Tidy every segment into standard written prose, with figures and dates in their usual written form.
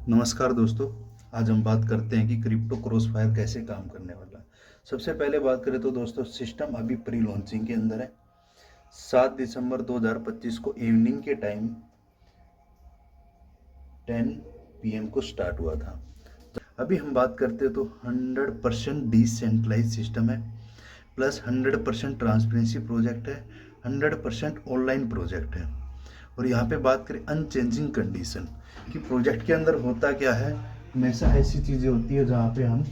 नमस्कार दोस्तों। आज हम बात करते हैं कि क्रिप्टो क्रॉसफायर कैसे काम करने वाला है। सबसे पहले बात करें तो दोस्तों सिस्टम अभी प्री लॉन्चिंग के अंदर है। 7 दिसंबर 2025 को इवनिंग के टाइम 10 पीएम को स्टार्ट हुआ था। अभी हम बात करते हैं तो 100% डिसेंट्रलाइज सिस्टम है, प्लस 100% ट्रांसपेरेंसी प्रोजेक्ट है, 100% ऑनलाइन प्रोजेक्ट है। और यहाँ पे बात करें अनचेंजिंग कंडीशन कि प्रोजेक्ट के अंदर होता क्या है, हमेशा ऐसी चीज़ें होती है जहाँ पे हम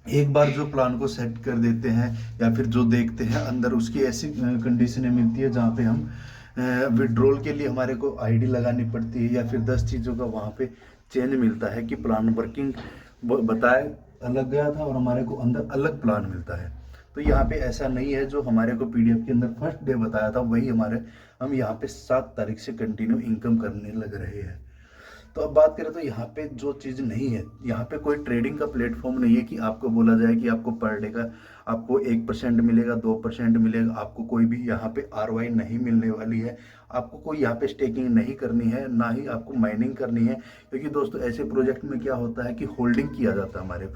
एक बार जो प्लान को सेट कर देते हैं या फिर जो देखते हैं अंदर उसकी ऐसी कंडीशनें मिलती है जहाँ पे हम विड्रॉल के लिए हमारे को आईडी लगानी पड़ती है या फिर 10 चीज़ों का वहाँ पे चेंज मिलता है कि प्लान वर्किंग बताए अलग गया था और हमारे को अंदर अलग प्लान मिलता है। तो यहाँ पे ऐसा नहीं है, जो हमारे को पीडीएफ के अंदर फर्स्ट डे बताया था वही हम यहाँ पे 7 तारीख से कंटिन्यू इनकम करने लग रहे हैं। तो अब बात करें तो यहाँ पे जो चीज़ नहीं है, यहाँ पे कोई ट्रेडिंग का प्लेटफॉर्म नहीं है कि आपको बोला जाए कि आपको पर डे का आपको 1% मिलेगा, 2% मिलेगा। आपको कोई भी यहाँ पे आरओआई नहीं मिलने वाली है। आपको कोई यहाँ पे स्टेकिंग नहीं करनी है, ना ही आपको माइनिंग करनी है। क्योंकि दोस्तों ऐसे प्रोजेक्ट में क्या होता है कि होल्डिंग किया जाता है हमारे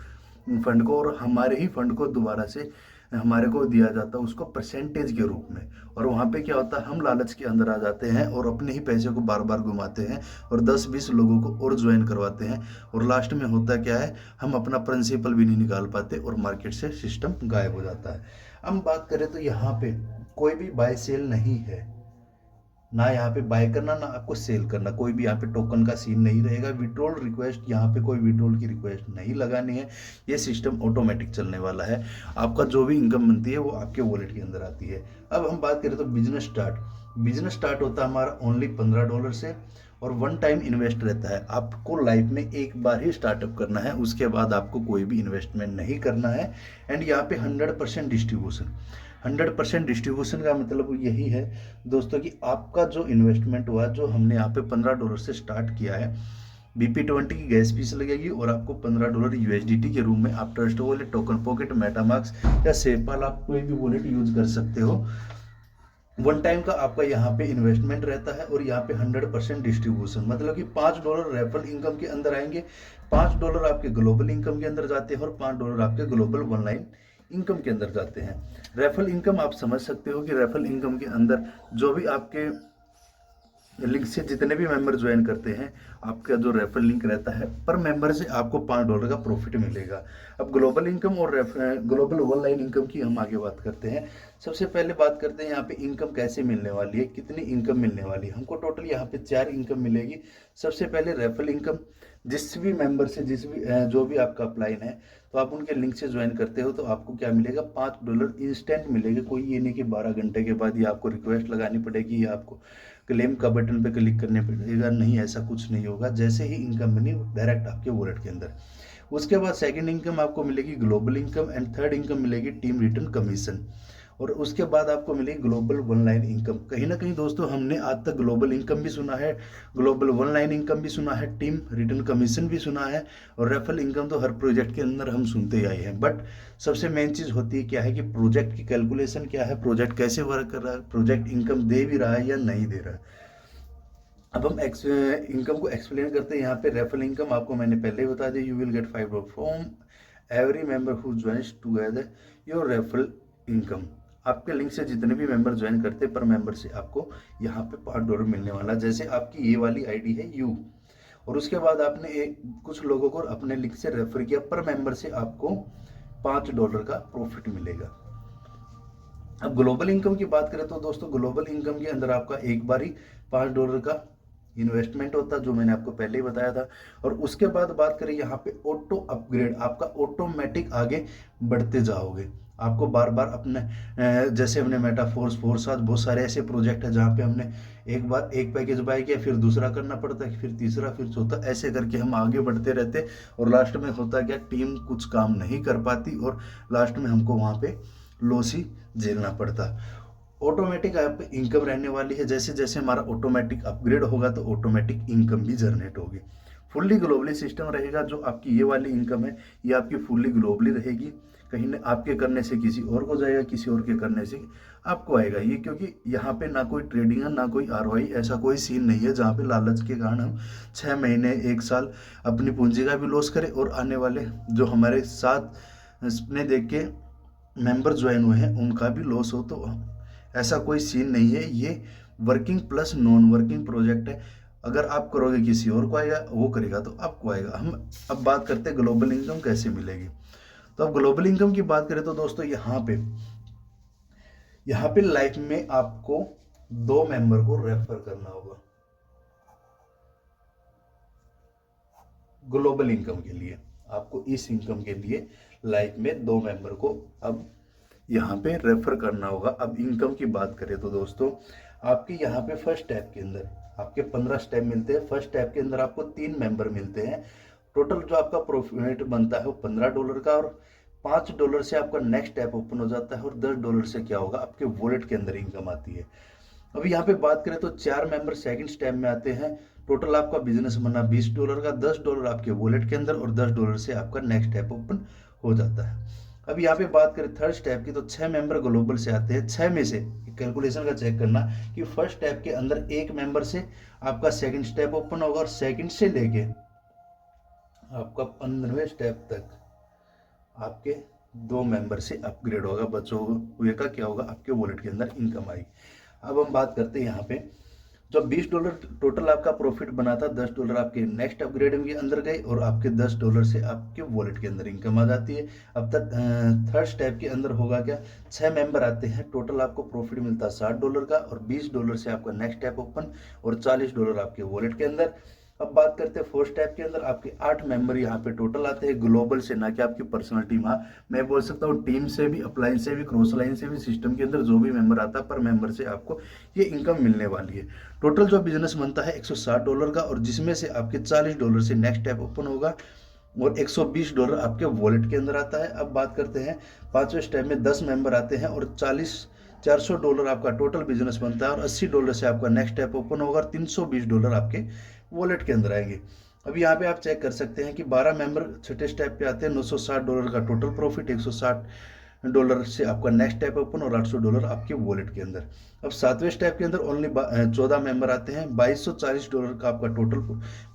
फंड को, और हमारे ही फंड को दोबारा से हमारे को दिया जाता है उसको परसेंटेज के रूप में। और वहाँ पे क्या होता है, हम लालच के अंदर आ जाते हैं और अपने ही पैसे को बार बार घुमाते हैं और 10-20 लोगों को और ज्वाइन करवाते हैं। और लास्ट में होता क्या है, हम अपना प्रिंसिपल भी नहीं निकाल पाते और मार्केट से सिस्टम गायब हो जाता है। हम बात करें तो यहाँ पे कोई भी बाय सेल नहीं है, ना यहाँ पे बाय करना ना आपको सेल करना। कोई भी यहाँ पे टोकन का सीन नहीं रहेगा। विड्रॉल रिक्वेस्ट, यहाँ पे कोई विड्रॉल की रिक्वेस्ट नहीं लगानी है। ये सिस्टम ऑटोमेटिक चलने वाला है। आपका जो भी इनकम बनती है वो आपके वॉलेट के अंदर आती है। अब हम बात करें तो बिजनेस स्टार्ट होता है हमारा ओनली $15 से और वन टाइम इन्वेस्ट रहता है। आपको लाइफ में एक बार ही स्टार्टअप करना है, उसके बाद आपको कोई भी इन्वेस्टमेंट नहीं करना है। एंड यहाँ पे 100% डिस्ट्रीब्यूशन। 100% डिस्ट्रीब्यूशन का मतलब यही है दोस्तों कि आपका जो इन्वेस्टमेंट हुआ, जो हमने यहाँ पे $15 से स्टार्ट किया है, BP20 की गैस फीस लगेगी और आपको $15 USDT के रूप में आप trust wallet, token pocket, MetaMask या सेपाल, आप कोई भी वॉलेट यूज कर सकते हो। वन टाइम का आपका यहाँ पे इन्वेस्टमेंट रहता है और यहाँ पे 100% डिस्ट्रीब्यूशन, मतलब कि $5 रेफरल इनकम के अंदर आएंगे, $5 आपके ग्लोबल इनकम के अंदर जाते हैं और $5 आपके ग्लोबल ऑनलाइन इनकम के अंदर जाते हैं। रेफरल इनकम आप समझ सकते हो कि रेफरल इनकम के अंदर जो भी आपके लिंक से जितने भी मेंबर ज्वाइन करते हैं, आपका जो रेफरल लिंक रहता है पर मेंबर से आपको $5 का प्रॉफिट मिलेगा। अब ग्लोबल इनकम और ग्लोबल ऑनलाइन इनकम की हम आगे बात करते हैं। सबसे पहले बात करते हैं यहाँ पे इनकम कैसे मिलने वाली है, कितनी इनकम मिलने वाली है। हमको टोटल यहाँ पे 4 इनकम मिलेगी। सबसे पहले रेफरल इनकम, जिस भी मेंबर से जो भी आपका अपलाइन है तो आप उनके लिंक से ज्वाइन करते हो तो आपको क्या मिलेगा, $5 इंस्टेंट मिलेगा। कोई ये नहीं कि 12 घंटे के बाद या आपको रिक्वेस्ट लगानी पड़ेगी या आपको क्लेम का बटन पे क्लिक करने पड़ेगा। नहीं, ऐसा कुछ नहीं होगा। जैसे ही इनकम बनी डायरेक्ट आपके वॉलेट के अंदर। उसके बाद सेकंड इनकम आपको मिलेगी global income and third income मिलेगी टीम रिटर्न कमीशन। और उसके बाद आपको मिलेगी ग्लोबल ऑनलाइन इनकम। कहीं ना कहीं दोस्तों हमने आज तक ग्लोबल इनकम भी सुना है, ग्लोबल ऑनलाइन इनकम भी सुना है, टीम रिटर्न कमीशन भी सुना है और रेफरल इनकम तो हर प्रोजेक्ट के अंदर हम सुनते ही आए हैं। बट सबसे मेन चीज़ होती है क्या है कि प्रोजेक्ट की कैलकुलेशन क्या है, प्रोजेक्ट कैसे वर्क कर रहा है, प्रोजेक्ट इनकम दे भी रहा है या नहीं दे रहा है। अब हम इनकम को एक्सप्लेन करते हैं। यहाँ पे रेफरल इनकम आपको मैंने पहले ही बता दिया, you will get $5 from every member who joins together your referral income. आपके लिंक से जितने भी मेंबर ज्वाइन करते हैं पर मेंबर से आपको यहाँ पे $5 मिलने वाला। जैसे आपकी ये वाली आईडी है यू, और उसके बाद आपने कुछ लोगों को अपने लिंक से रेफर किया, पर मेंबर से आपको $5 का प्रॉफिट मिलेगा। अब ग्लोबल इनकम की बात करें तो दोस्तों ग्लोबल इनकम के अंदर आपका एक बार ही $5 का इन्वेस्टमेंट होता है, जो मैंने आपको पहले ही बताया था। और उसके बाद बात करें यहाँ पे ऑटो अपग्रेड, आपका ऑटोमेटिक आगे बढ़ते जाओगे। आपको बार बार अपने जैसे हमने मेटाफोर्स फोर्स बहुत सारे ऐसे प्रोजेक्ट है जहाँ पे हमने एक बार एक पैकेज बाय किया, फिर दूसरा करना पड़ता है, फिर तीसरा, फिर चौथा, ऐसे करके हम आगे बढ़ते रहते। और लास्ट में होता क्या, टीम कुछ काम नहीं कर पाती और लास्ट में हमको वहाँ पे लॉस ही झेलना पड़ता। ऑटोमेटिक आप इनकम रहने वाली है। जैसे जैसे हमारा ऑटोमेटिक अपग्रेड होगा तो ऑटोमेटिक इनकम भी जनरेट होगी। फुल्ली ग्लोबली सिस्टम रहेगा। जो आपकी ये वाली इनकम है ये आपकी फुल्ली ग्लोबली रहेगी। कहीं न आपके करने से किसी और को जाएगा, किसी और के करने से आपको आएगा। ये क्योंकि यहाँ पे ना कोई ट्रेडिंग है, ना कोई आरओआई, ऐसा कोई सीन नहीं है जहाँ पे लालच के कारण हम 6 महीने 1 साल अपनी पूंजी का भी लॉस करें और आने वाले जो हमारे साथ सपने देख के मेंबर ज्वाइन हुए हैं उनका भी लॉस हो। तो ऐसा कोई सीन नहीं है। ये working plus non working project है। अगर आप करोगे किसी और को आएगा, वो करेगा तो आपको आएगा। हम अब बात करते हैं ग्लोबल इनकम कैसे मिलेगी। तो अब ग्लोबल इनकम की बात करें तो दोस्तों यहाँ पे लाइफ में आपको 2 मेंबर को रेफर करना होगा ग्लोबल इनकम के लिए। आपको इस इनकम के लिए लाइफ में 2 मेंबर को अब यहाँ पे रेफर करना होगा। अब इनकम की बात करें तो दोस्तों आपके यहाँ पे फर्स्ट स्टेप के अंदर आपके 15 स्टेप मिलते हैं। फर्स्ट स्टेप के अंदर आपको 3 मेंबर मिलते हैं। टोटल जो आपका प्रॉफिट बनता है वो $15 का, और $5 से आपका नेक्स्ट स्टेप ओपन हो जाता है, और $10 से क्या होगा आपके वॉलेट के अंदर इनकम आती है। अभी यहाँ पे बात करें तो 4 मेंबर सेकंड स्टेप में आते हैं। टोटल आपका बिजनेस बना $20 का, $10 आपके वॉलेट के अंदर, और $10 से आपका नेक्स्ट स्टेप ओपन हो जाता है। अब यहाँ पे बात करें थर्ड स्टेप की तो 6 मेंबर ग्लोबल से आते हैं। 6 में से कैलकुलेशन का चेक करना कि फर्स्ट स्टेप के अंदर 1 मेंबर से आपका सेकंड स्टेप ओपन होगा, और सेकंड से लेके आपका 15वें स्टेप तक आपके 2 मेंबर से अपग्रेड होगा। बच्चों हुए का क्या होगा आपके वॉलेट के अंदर इनकम आएगी। अब हम बात करते हैं यहाँ पे जब $20 टोटल आपका प्रॉफिट बना था, $10 आपके नेक्स्ट अपग्रेडिंग के अंदर गए, और आपके $10 से आपके वॉलेट के अंदर इनकम आ जाती है। अब तक थर्ड स्टेप के अंदर होगा क्या, 6 मेंबर आते हैं। टोटल आपको प्रॉफिट मिलता है $60 का, और $20 से आपका नेक्स्ट स्टेप ओपन, और $40 आपके वॉलेट के अंदर। अब बात करते हैं फोर्थ स्टेप के अंदर आपके 8 मेंबर यहाँ पे टोटल आते हैं ग्लोबल से, ना कि आपकी पर्सनल टीम। हाँ, मैं बोल सकता हूँ टीम से भी, अपलाइन से भी, क्रॉस लाइन से भी, सिस्टम के अंदर जो भी मेंबर आता है पर मेंबर से आपको ये इनकम मिलने वाली है। टोटल जो बिजनेस बनता है $160 का, और जिसमें से आपके $40 से नेक्स्ट स्टेप ओपन होगा, और $120 आपके वॉलेट के अंदर आता है। अब बात करते हैं 5वें स्टेप में 10 मेंबर आते हैं, और $400 आपका टोटल बिजनेस बनता है, और $80 से आपका नेक्स्ट स्टेप ओपन होगा, और $320 आपके वॉलेट के अंदर आएंगे। अब यहाँ पे आप चेक कर सकते हैं कि 12 मेंबर छठे स्टेप पे आते हैं। $960 का टोटल प्रॉफिट, $160 से आपका नेक्स्ट स्टेप ओपन, और $800 आपके वॉलेट के अंदर। अब 7वें स्टेप के अंदर ओनली 14 मेंबर आते हैं। $2240 का आपका टोटल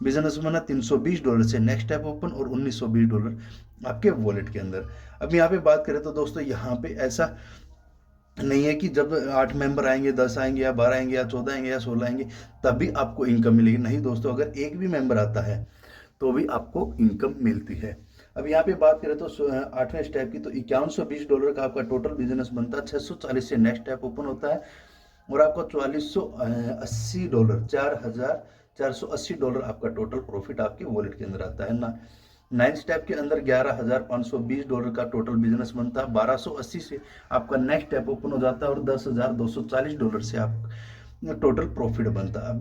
बिजनेस बना, $320 से नेक्स्ट स्टेप ओपन, और $1920 आपके वॉलेट के अंदर। अब यहाँ पे बात करें तो दोस्तों यहाँ पे ऐसा नहीं है कि जब 8 मेंबर आएंगे, 10 आएंगे, या 12 आएंगे, या 14 आएंगे, या 16 आएंगे तभी आपको इनकम मिलेगी। नहीं दोस्तों, अगर एक भी मेंबर आता है तो भी आपको इनकम मिलती है। अब यहाँ पे बात करें तो 8वें स्टेप की तो $5120 का आपका टोटल बिजनेस बनता है। 640 से नेक्स्ट स्टेप ओपन होता है, और आपको $4480 $4480 आपका टोटल प्रॉफिट आपके वॉलेट के अंदर आता है ना। 9 स्टेप के अंदर $11520 का टोटल बिजनेस बनता है। 1280 से आपका नेक्स्ट स्टेप ओपन हो जाता है, और $10,240 से आप टोटल प्रॉफिट बनता है।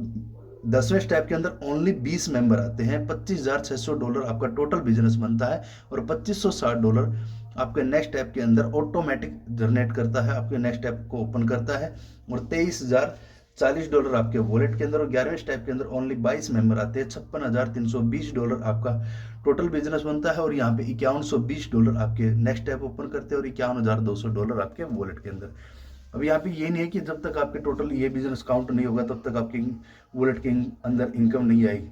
10वें स्टेप के अंदर ओनली 20 मेंबर आते हैं। $25,600 आपका टोटल बिजनेस बनता है, और $2560 आपके नेक्स्ट स्टेप के अंदर ऑटोमेटिक जनरेट करता है, आपके नेक्स्ट स्टेप को ओपन करता है, और $23,040 आपके वॉलेट के अंदर। और 11वें स्टेप के अंदर ओनली 22 मेंबर आते हैं। $56,320 आपका टोटल बिजनेस बनता है, और यहाँ पे $5120 आपके नेक्स्ट स्टेप ओपन करते हैं, और $51,200 आपके वॉलेट के अंदर। अब यहाँ पे ये नहीं है कि जब तक आपके टोटल ये बिजनेस काउंट नहीं होगा तब तक आपके वॉलेट के अंदर इनकम नहीं आएगी।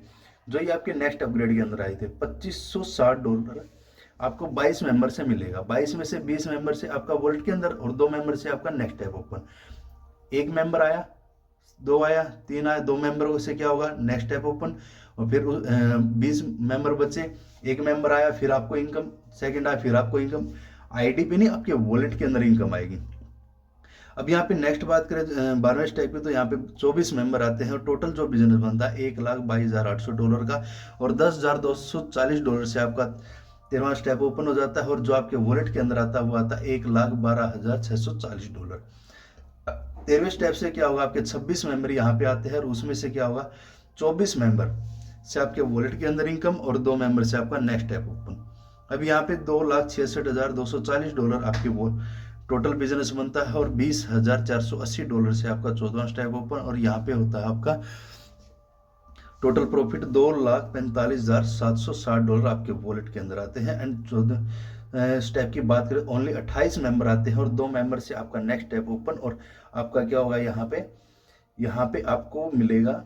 जो ये आपके नेक्स्ट अपग्रेड के अंदर आए थे $2560 आपको 22 मेंबर से मिलेगा। 22 में से 20 मेंबर से आपका वॉलेट के अंदर, और 2 मेंबर से आपका नेक्स्ट स्टेप ओपन। एक मेंबर आया, 2 आया, 3 आया, 2 मेंबर से क्या होगा नेक्स्ट स्टेप ओपन, और फिर 20 मेंबर बचे, एक मेंबर आया, फिर आपको इनकम, सेकंड आया, फिर आपको इनकम। आईडी पे नहीं, आपके वॉलेट के अंदर इनकम आएगी। अब यहाँ पे नेक्स्ट बात करें 12वें स्टेप पे तो यहाँ पे 24 मेंबर आते हैं, और टोटल जो बिजनेस बनता है $1,22,800 का, और $10,240 से आपका 13वां स्टेप ओपन हो जाता है, और जो आपके वॉलेट के अंदर आता है वो आता है $1,12,640। 13वें स्टेप से क्या होगा, आपके 26 मेंबर यहाँ पे आते हैं, और उसमें से क्या होगा 24 मेंबर से आपके वॉलेट के अंदर इनकम, और 2 मेंबर से आपका नेक्स्ट स्टेप ओपन। अब यहाँ पे $2,66,240 आपके वो टोटल बिजनेस बनता है, और $20,480 से आपका 14वां स्टेप ओपन, और यहाँ पे होता है आपका टोटल प्रॉफिट $2,45,760 आपके वॉलेट के अंदर आते हैं। एंड स्टेप की बात करें ओनली 28 मेंबर आते हैं और 2 मेंबर से आपका नेक्स्ट स्टेप ओपन, और आपका क्या होगा यहाँ पे आपको मिलेगा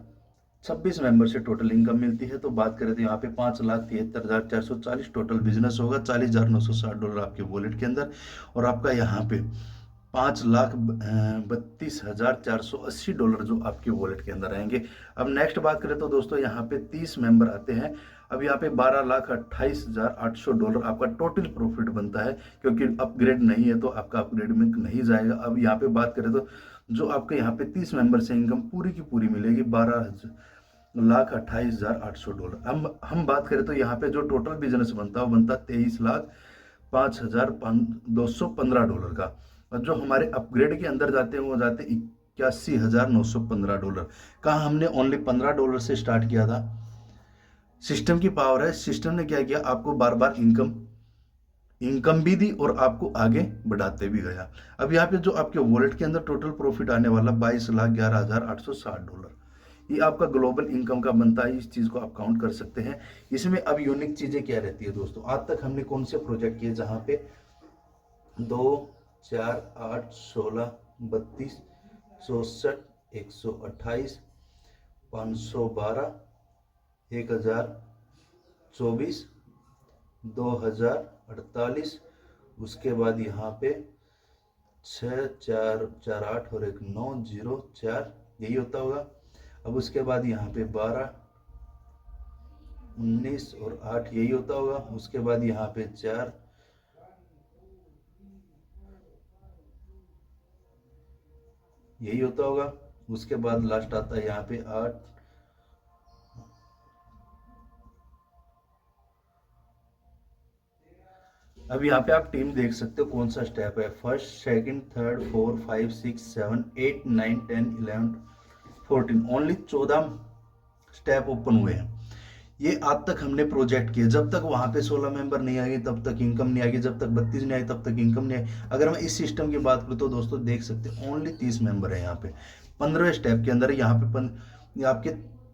26 मेंबर से टोटल इनकम मिलती है। तो बात करें तो यहाँ पे 5,73,440 टोटल बिजनेस होगा, $40,960 आपके वॉलेट के अंदर, और आपका यहाँ पे $5,32,480 जो आपके वॉलेट के अंदर आएंगे। अब नेक्स्ट बात करें तो दोस्तों यहाँ पे 30 मेंबर आते हैं। अब यहाँ पे $12,28,800 आपका टोटल प्रॉफिट बनता है, क्योंकि अपग्रेड नहीं है तो आपका अपग्रेड में नहीं जाएगा। अब यहाँ पे बात करें तो जो आपके यहाँ पे 30 मेंबर से इनकम पूरी की पूरी मिलेगी $12,28,800। हम बात करें तो यहाँ पे जो टोटल बिजनेस बनता है वो बनता है $23,05,215 का, और जो हमारे अपग्रेड के अंदर जाते हैं वो जाते हैं $81,915। कहाँ हमने ओनली $15 से स्टार्ट किया था। सिस्टम की पावर है, सिस्टम ने क्या किया, आपको बार बार इनकम भी दी और आपको आगे बढ़ाते भी गया। अब यहाँ पे जो आपके वॉलेट के अंदर टोटल प्रॉफिट आने वाला $22,11,860, ये आपका ग्लोबल इनकम का बनता है। इस चीज को आप काउंट कर सकते हैं। इसमें अब यूनिक चीजें क्या रहती है दोस्तों, आज तक हमने कौन से प्रोजेक्ट किए जहां पे 2, 4, 8, 16, 32, 64, 128, 512, 1024, 2048, उसके बाद यहाँ पे 6, 4, 4, 8 और 1, 9, 0, 4, यही होता होगा। अब उसके बाद यहाँ पे 12, 19 और 8 यही होता होगा। उसके बाद यहाँ पे 4, यही होता होगा। उसके बाद लास्ट आता है यहाँ पे 8, अब यहाँ पे आप टीम देख सकते हो कौन सा स्टेप है, first, second, third, 4, 5, 6, 7, 8, 9, 10, 11, 14, only 14 step open हुए हैं। ये आज तक हमने प्रोजेक्ट किए, जब तक वहां पे 16 मेंबर नहीं आएंगे तब तक इनकम नहीं आएगी, जब तक 32 नहीं आएगी तब तक इनकम नहीं आएगी। अगर मैं इस सिस्टम की बात करूँ तो दोस्तों देख सकते हैं ओनली 30 मेंबर है यहाँ पे 15वें स्टेप के अंदर। यहाँ पे आपके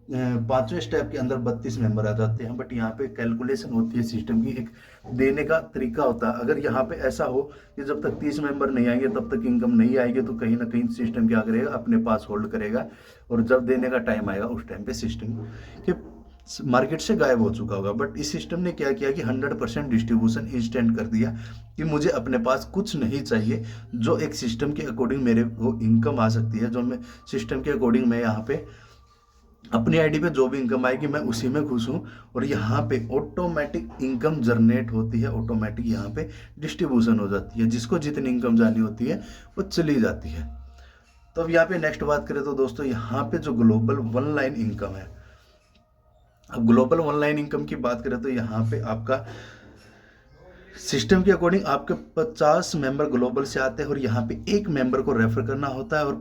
5वें स्टेप के अंदर 32 मेंबर आ जाते हैं, बट यहाँ पे कैलकुलेशन होती है सिस्टम की, एक देने का तरीका होता है। अगर यहाँ पे ऐसा हो कि जब तक 30 मेंबर नहीं आएंगे तब तक इनकम नहीं आएगी, तो कहीं ना कहीं सिस्टम क्या करेगा, अपने पास होल्ड करेगा, और जब देने का टाइम आएगा उस टाइम पे सिस्टम के मार्केट से गायब हो चुका होगा। बट इस सिस्टम ने क्या किया कि 100% डिस्ट्रीब्यूशन इंस्टेंट कर दिया, कि मुझे अपने पास कुछ नहीं चाहिए, जो एक सिस्टम के अकॉर्डिंग मेरे को इनकम आ सकती है, जो मैं सिस्टम के अकॉर्डिंग मैं यहाँ पे अपनी आईडी पे जो भी इनकम आएगी मैं उसी में खुश हूँ। और यहाँ पे ऑटोमेटिक इनकम जनरेट होती है, ऑटोमेटिक यहाँ पे डिस्ट्रीब्यूशन हो जाती है, जिसको जितनी इनकम जानी होती है वो चली जाती है। तो अब यहाँ पे नेक्स्ट बात करें तो दोस्तों यहाँ पे जो ग्लोबल वन लाइन इनकम है, अब ग्लोबल वन लाइन इनकम की बात करें तो यहाँ पे आपका सिस्टम के अकॉर्डिंग आपके 50 मेंबर ग्लोबल से आते हैं, और यहाँ पे एक मेंबर को रेफर करना होता है, और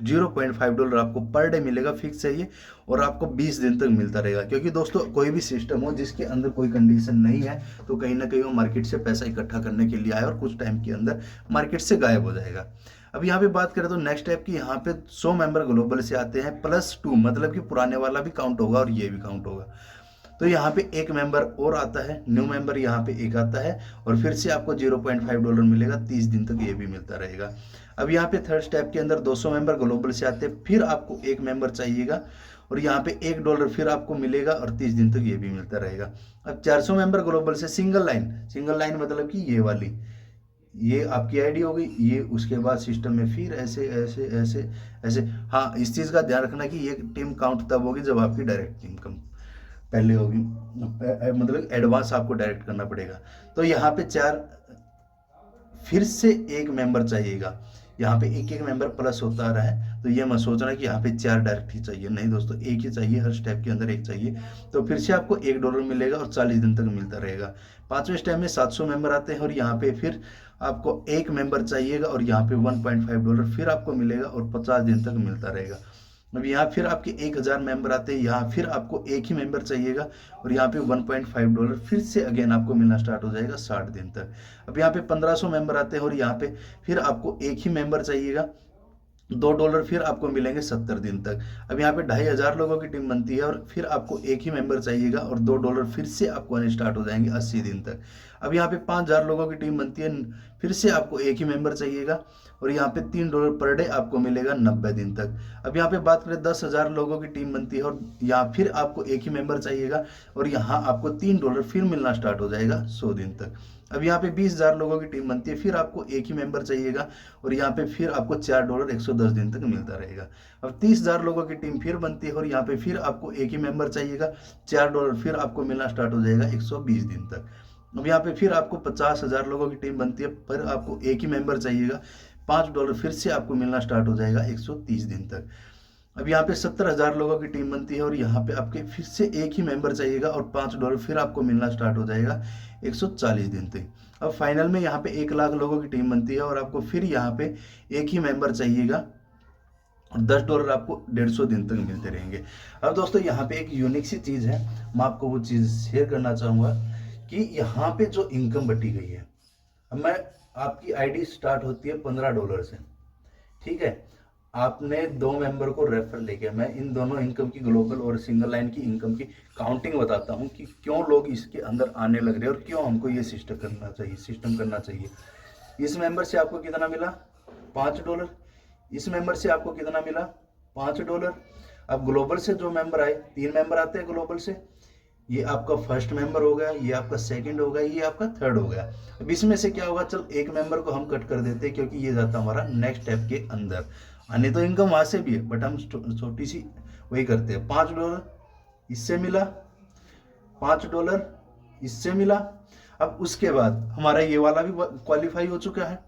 $0.5 आपको पर डे मिलेगा, फिक्स है ये, और आपको 20 दिन तक मिलता रहेगा। क्योंकि दोस्तों कोई भी सिस्टम हो जिसके अंदर कोई कंडीशन नहीं है, तो कहीं ना कहीं वो मार्केट से पैसा इकट्ठा करने के लिए आए और कुछ टाइम के अंदर मार्केट से गायब हो जाएगा। अब यहाँ पे बात करें तो नेक्स्ट स्टेप की, यहाँ पे 100 मेंबर ग्लोबल से आते हैं +2, मतलब कि पुराने वाला भी काउंट होगा और ये भी काउंट होगा। तो यहाँ पे एक मेंबर और आता है, न्यू मेंबर यहाँ पे एक आता है, और फिर से आपको $0.5 मिलेगा, 30 दिन तक ये भी मिलता रहेगा। अब यहाँ पे थर्ड स्टेप के अंदर 200 मेंबर ग्लोबल से आते हैं, फिर आपको एक मेंबर चाहिएगा, और यहाँ पे $1 फिर आपको मिलेगा, और 30 दिन तक ये भी मिलता रहेगा। अब 400 मेंबर ग्लोबल से सिंगल लाइन मतलब कि ये वाली, ये आपकी आईडी हो गई, ये उसके बाद सिस्टम में फिर ऐसे ऐसे ऐसे ऐसे। हाँ, इस चीज़ का ध्यान रखना कि ये टीम काउंट तब होगी जब आपकी डायरेक्ट इनकम पहले होगी, मतलब एडवांस आपको डायरेक्ट करना पड़ेगा। तो यहाँ पे 4, फिर से एक मेंबर चाहिएगा, यहाँ पे एक मेंबर प्लस होता आ रहा है, तो ये मत सोचना कि यहाँ पे 4 डायरेक्ट ही चाहिए, नहीं दोस्तों, एक ही चाहिए, हर स्टेप के अंदर एक चाहिए। तो फिर से आपको $1 मिलेगा और 40 दिन तक मिलता रहेगा। 5वें स्टेप में 700 मेंबर आते हैं, और यहाँ पे फिर आपको एक मेंबर चाहिएगा, और यहाँ पे $1.5 फिर आपको मिलेगा, और 50 दिन तक मिलता रहेगा। अब यहाँ फिर आपके 1000 मेंबर आते हैं, यहाँ फिर आपको एक ही मेंबर चाहिएगा, और यहाँ पे $1.5 फिर से अगेन आपको मिलना स्टार्ट हो जाएगा 60 दिन तक। अब यहाँ पे 1500 मेंबर आते हैं, और यहाँ पे फिर आपको एक ही मेंबर चाहिएगा, $2 फिर आपको मिलेंगे 70 दिन तक। अब यहाँ पे 2500 लोगों की टीम बनती है और फिर आपको एक ही मेंबर चाहिएगा और $2 फिर से आपको आने स्टार्ट हो जाएंगे 80 दिन तक। अब यहाँ पे 5000 लोगों की टीम बनती है, फिर से आपको एक ही मेंबर चाहिएगा और यहाँ पे $3 पर डे आपको मिलेगा 90 दिन तक। अब यहाँ पे बात करें 10,000 लोगों की टीम बनती है और यहाँ फिर आपको एक ही मेंबर चाहिएगा और यहाँ आपको $3 फिर मिलना स्टार्ट हो जाएगा 100 दिन तक। अब यहाँ पे 20,000 लोगों की टीम बनती है, फिर आपको एक ही मेंबर चाहिएगा और यहाँ पे फिर आपको $4 110 दिन तक मिलता रहेगा। अब 30,000 लोगों की टीम फिर बनती है और यहाँ पे फिर आपको एक ही मेंबर चाहिएगा, $4 फिर आपको मिलना स्टार्ट हो जाएगा 120 दिन तक। अब यहाँ पे फिर आपको 50,000 लोगों की टीम बनती है, पर आपको एक ही मेंबर चाहिएगा, $5 फिर से आपको मिलना स्टार्ट हो जाएगा 130 दिन तक। अब यहाँ पे 70,000 लोगों की टीम बनती है और यहाँ पे आपके फिर से एक ही मेंबर चाहिएगा और $5 फिर आपको मिलना स्टार्ट हो जाएगा 140 दिन तक। अब फाइनल में यहाँ पे 1,00,000 लोगों की टीम बनती है और आपको फिर यहाँ पे एक ही मेंबर चाहिएगा और $10 आपको 150 दिन तक मिलते रहेंगे। अब दोस्तों यहाँ पे एक यूनिक सी चीज़ है, मैं आपको वो चीज़ शेयर करना चाहूँगा कि यहाँ पे जो इनकम बटी गई है, अब मैं आपकी आईडी स्टार्ट होती है $15 से, ठीक है। आपने 2 मेंबर को रेफर लेके, मैं इन दोनों इनकम की, ग्लोबल और सिंगल लाइन की इनकम की काउंटिंग बताता हूँ कि क्यों लोग इसके अंदर आने लग रहे हैं और क्यों हमको ये सिस्टम करना चाहिए। इस मेंबर से आपको कितना मिला? $5। इस मेंबर से आपको कितना मिला? $5। अब ग्लोबल से जो मेंबर आए, 3 मेंबर आते हैं ग्लोबल से, ये आपका फर्स्ट मेंबर हो गया, ये आपका सेकंड हो गया, ये आपका थर्ड हो गया। अब इसमें से क्या होगा, चल एक मेंबर को हम कट कर देते हैं क्योंकि ये जाता हमारा नेक्स्ट स्टेप के अंदर। आने तो इनकम वहां से भी है बट हम छोटी सी वही करते हैं। $5 इससे मिला, $5 इससे मिला। अब उसके बाद हमारा ये वाला भी क्वालिफाई हो चुका है,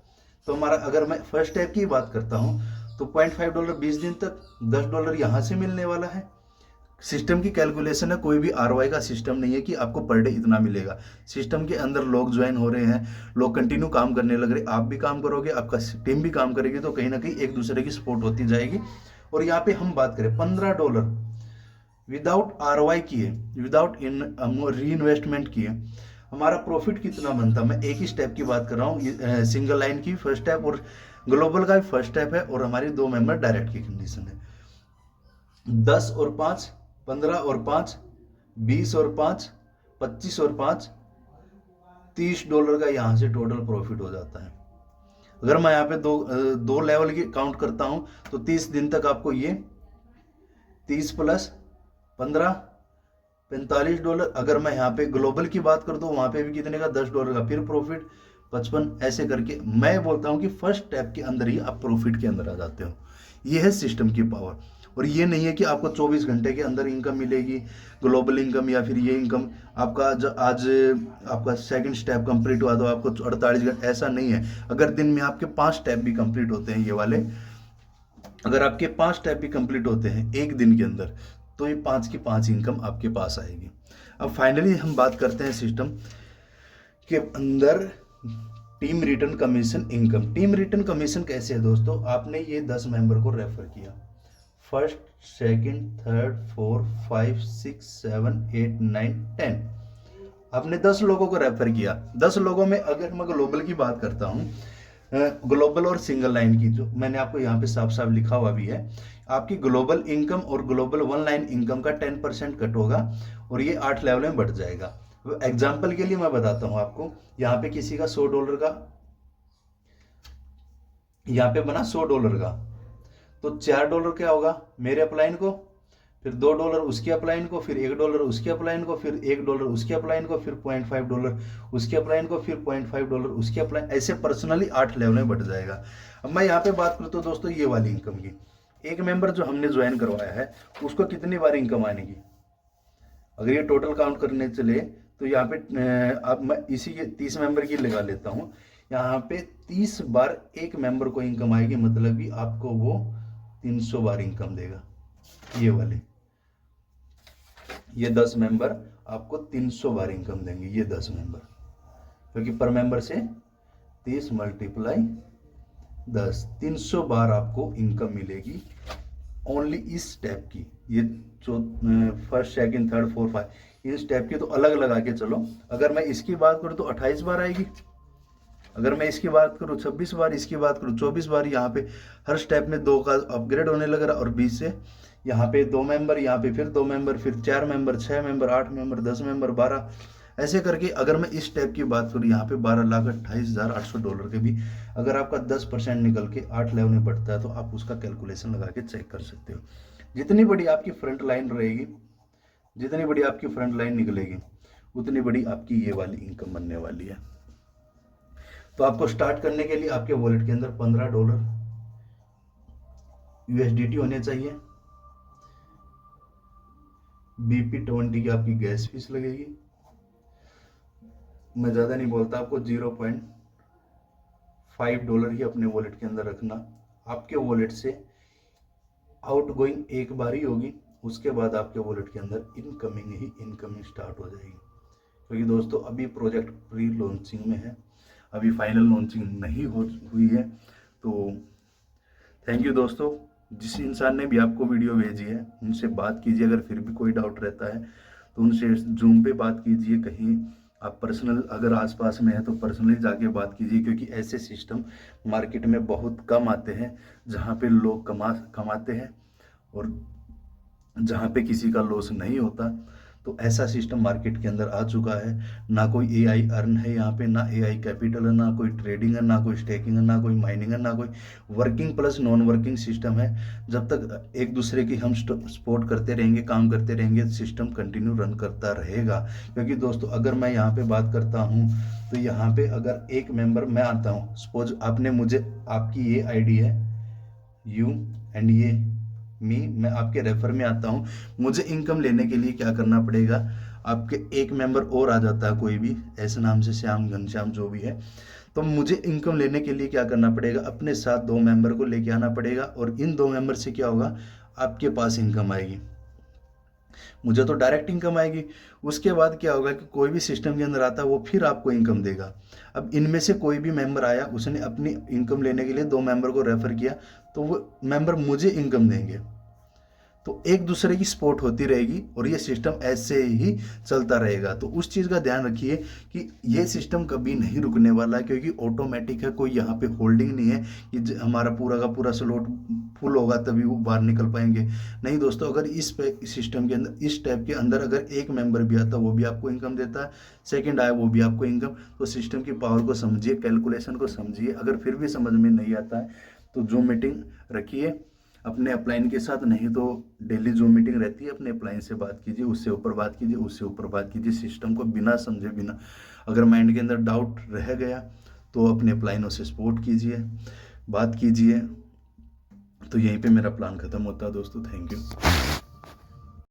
तो हमारा, अगर मैं फर्स्ट स्टेप की बात करता हूँ तो $0.5 20 दिन तक, $10 यहाँ से मिलने वाला है। सिस्टम की कैलकुलेशन है, कोई भी आरओआई का सिस्टम नहीं है कि आपको पर डे इतना मिलेगा। सिस्टम के अंदर लोग ज्वाइन हो रहे हैं, लोग कंटिन्यू काम करने लग रहे, आप भी काम करोगे, आपका टीम भी काम करेगी, तो कहीं ना कहीं एक दूसरे की सपोर्ट होती जाएगी। और यहाँ पे हम बात करें $15 विदाउट आरओआई किए, विदाउट री इन्वेस्टमेंट किए, हमारा प्रॉफिट कितना बनता? मैं एक ही स्टेप की बात कर रहा हूँ, सिंगल लाइन की फर्स्ट स्टेप और ग्लोबल का भी फर्स्ट स्टेप है और हमारी 2 मेंबर डायरेक्ट की कंडीशन है। 10 और 5 15 और 5 20 और 5 25 और 5 $30 का यहाँ से टोटल प्रॉफिट हो जाता है। अगर मैं यहाँ पे दो लेवल की काउंट करता हूँ तो 30 दिन तक आपको ये 30 प्लस 15 $45। अगर मैं यहाँ पे ग्लोबल की बात कर दूँ, वहाँ पे भी कितने का? $10 का फिर प्रॉफिट 55, ऐसे करके मैं बोलता हूँ कि फर्स्ट स्टेप के अंदर ही आप प्रॉफिट के अंदर आ जाते हो। ये है सिस्टम की पावर। और ये नहीं है कि आपको 24 घंटे के अंदर इनकम मिलेगी, ग्लोबल इनकम या फिर ये इनकम आपका जो आज आपका सेकंड स्टेप कंप्लीट हुआ तो आपको 48 घंटे, ऐसा नहीं है। अगर दिन में आपके 5 स्टेप भी कंप्लीट होते हैं, ये वाले अगर आपके 5 स्टेप भी कंप्लीट होते हैं एक दिन के अंदर, तो ये 5 की 5 इनकम आपके पास आएगी। अब फाइनली हम बात करते हैं सिस्टम के अंदर team return commission income. Team return commission कैसे है दोस्तों? आपने ये 10 मेंबर को रेफर किया, फर्स्ट सेकंड थर्ड 4 5 6 7 8 9 10, आपने 10 लोगों को रेफर किया। 10 लोगों में अगर मैं ग्लोबल की बात करता हूँ, ग्लोबल और सिंगल लाइन की, जो मैंने आपको यहाँ पे साफ साफ लिखा हुआ भी है, आपकी ग्लोबल इनकम और ग्लोबल 1 लाइन इनकम का 10% कट होगा और ये 8 लेवल में बढ़ जाएगा। एग्जाम्पल के लिए मैं बताता हूँ आपको, यहाँ पे किसी का $100 का, यहाँ पे बना $100 का, तो $4 क्या होगा मेरे अपलाइन को, फिर $2 उसके अपलाइन को, फिर $1 उसके अपलाइन को, फिर $1 उसके अपलाइन को, फिर $0.5 उसके अपलाइन को, फिर $0.5 उसके अपलाइन, ऐसे पर्सनली 8 लेवल में बढ़ जाएगा। अब मैं यहाँ पे बात करता हूँ दोस्तों ये वाली इनकम की। एक मेंबर जो हमने ज्वाइन करवाया है उसको कितनी बार इनकम आनेगी? अगर ये टोटल काउंट करने चले तो यहाँ पे अब मैं इसी के 30 मेंबर की लगा लेता हूँ, यहाँ पे 30 बार एक मेंबर को इनकम आएगी, मतलब कि आपको वो 300 बार इनकम देगा। ये वाले ये 10 मेंबर आपको 300 बार इनकम देंगे, ये 10 मेंबर, क्योंकि पर मेंबर से 30 × 10 300 बार आपको इनकम मिलेगी ओनली इस स्टेप की। ये जो फर्स्ट सेकंड थर्ड 4 5 इस स्टेप की तो अलग लगा के चलो, अगर मैं इसकी बात करूँ तो 28 बार आएगी। अगर मैं इसकी बात करूँ 26 बार, इसकी बात करूँ 24 बार, यहाँ पे हर स्टेप में 2 का अपग्रेड होने लग रहा। और 20 से यहाँ पे 2 मेंबर, यहाँ पे फिर 2 मेंबर, फिर 4 मेंबर, 6 मेंबर, 8 मेंबर, 10 मेंबर, 12, ऐसे करके अगर मैं इस स्टेप की बात करूँ यहाँ पे $12,28,800 के भी अगर आपका 10% निकल के 8 लेवल में बढ़ता है तो आप उसका कैलकुलेशन लगा के चेक कर सकते हो। जितनी बड़ी आपकी फ्रंट लाइन रहेगी, जितनी बड़ी आपकी फ्रंट लाइन निकलेगी, उतनी बड़ी आपकी ये वाली इनकम बनने वाली है। तो आपको स्टार्ट करने के लिए आपके वॉलेट के अंदर $15 USDT होने चाहिए। BP20 की आपकी गैस फीस लगेगी। मैं ज़्यादा नहीं बोलता, आपको $0.5 ही अपने वॉलेट के अंदर रखना। आपके वॉलेट से आउट गोइंग एक बार ही होगी, उसके बाद आपके वॉलेट के अंदर इनकमिंग ही इनकमिंग स्टार्ट हो जाएगी। क्योंकि दोस्तों अभी प्रोजेक्ट प्री लॉन्चिंग में है, अभी फाइनल लॉन्चिंग नहीं हुई है। तो थैंक यू दोस्तों, जिस इंसान ने भी आपको वीडियो भेजी है उनसे बात कीजिए। अगर फिर भी कोई डाउट रहता है तो उनसे जूम पे बात कीजिए। कहीं आप पर्सनल अगर आसपास में है तो पर्सनली जाके बात कीजिए, क्योंकि ऐसे सिस्टम मार्केट में बहुत कम आते हैं जहाँ पे लोग कमाते हैं और जहाँ पे किसी का लॉस नहीं होता। तो ऐसा सिस्टम मार्केट के अंदर आ चुका है। ना कोई AI अर्न है यहाँ पे, ना AI कैपिटल है, ना कोई ट्रेडिंग है, ना कोई स्टेकिंग है, ना कोई माइनिंग है, ना कोई working plus non working system है। जब तक एक दूसरे की हम सपोर्ट करते रहेंगे, काम करते रहेंगे, सिस्टम कंटिन्यू रन करता रहेगा। क्योंकि दोस्तों अगर मैं यहाँ पे बात करता हूँ तो यहाँ पे अगर एक मेंबर मैं आता हूँ, सपोज आपने मुझे, आपकी ये ID है यू एंड ये मैं आपके रेफर में आता हूँ। मुझे इनकम लेने के लिए क्या करना पड़ेगा, आपके एक मेंबर और आ जाता है कोई भी, ऐसे नाम से श्याम, घनश्याम, जो भी है। तो मुझे इनकम लेने के लिए क्या करना पड़ेगा, अपने साथ 2 मेंबर को लेके आना पड़ेगा। और इन 2 मेंबर से क्या होगा, आपके पास इनकम आएगी। मुझे तो डायरेक्ट इनकम आएगी। उसके बाद क्या होगा कि कोई भी सिस्टम के अंदर आता है वो फिर आपको इनकम देगा। अब इनमें से कोई भी मेंबर आया, उसने अपनी इनकम लेने के लिए 2 मेंबर को रेफर किया, तो वो मेंबर मुझे इनकम देंगे। तो एक दूसरे की सपोर्ट होती रहेगी और ये सिस्टम ऐसे ही चलता रहेगा। तो उस चीज़ का ध्यान रखिए कि ये सिस्टम कभी नहीं रुकने वाला है, क्योंकि ऑटोमेटिक है, कोई यहाँ पे होल्डिंग नहीं है कि हमारा पूरा का पूरा स्लॉट फुल होगा तभी वो बाहर निकल पाएंगे। नहीं दोस्तों, अगर इस सिस्टम के अंदर, इस टाइप के अंदर अगर एक मेंबर भी आता है वो भी आपको इनकम देता है, सेकेंड आया वो भी आपको इनकम। तो सिस्टम की पावर को समझिए, कैलकुलेशन को समझिए। अगर फिर भी समझ में नहीं आता है तो जूम मीटिंग रखिए अपने अपलाइन के साथ, नहीं तो डेली जूम मीटिंग रहती है, अपने अपलाइन से बात कीजिए, उससे ऊपर बात कीजिए, उससे ऊपर बात कीजिए। सिस्टम को बिना समझे, बिना अगर माइंड के अंदर डाउट रह गया तो अपने अपलाइनों से सपोर्ट कीजिए, बात कीजिए। तो यहीं पे मेरा प्लान ख़त्म होता है दोस्तों। Thank you.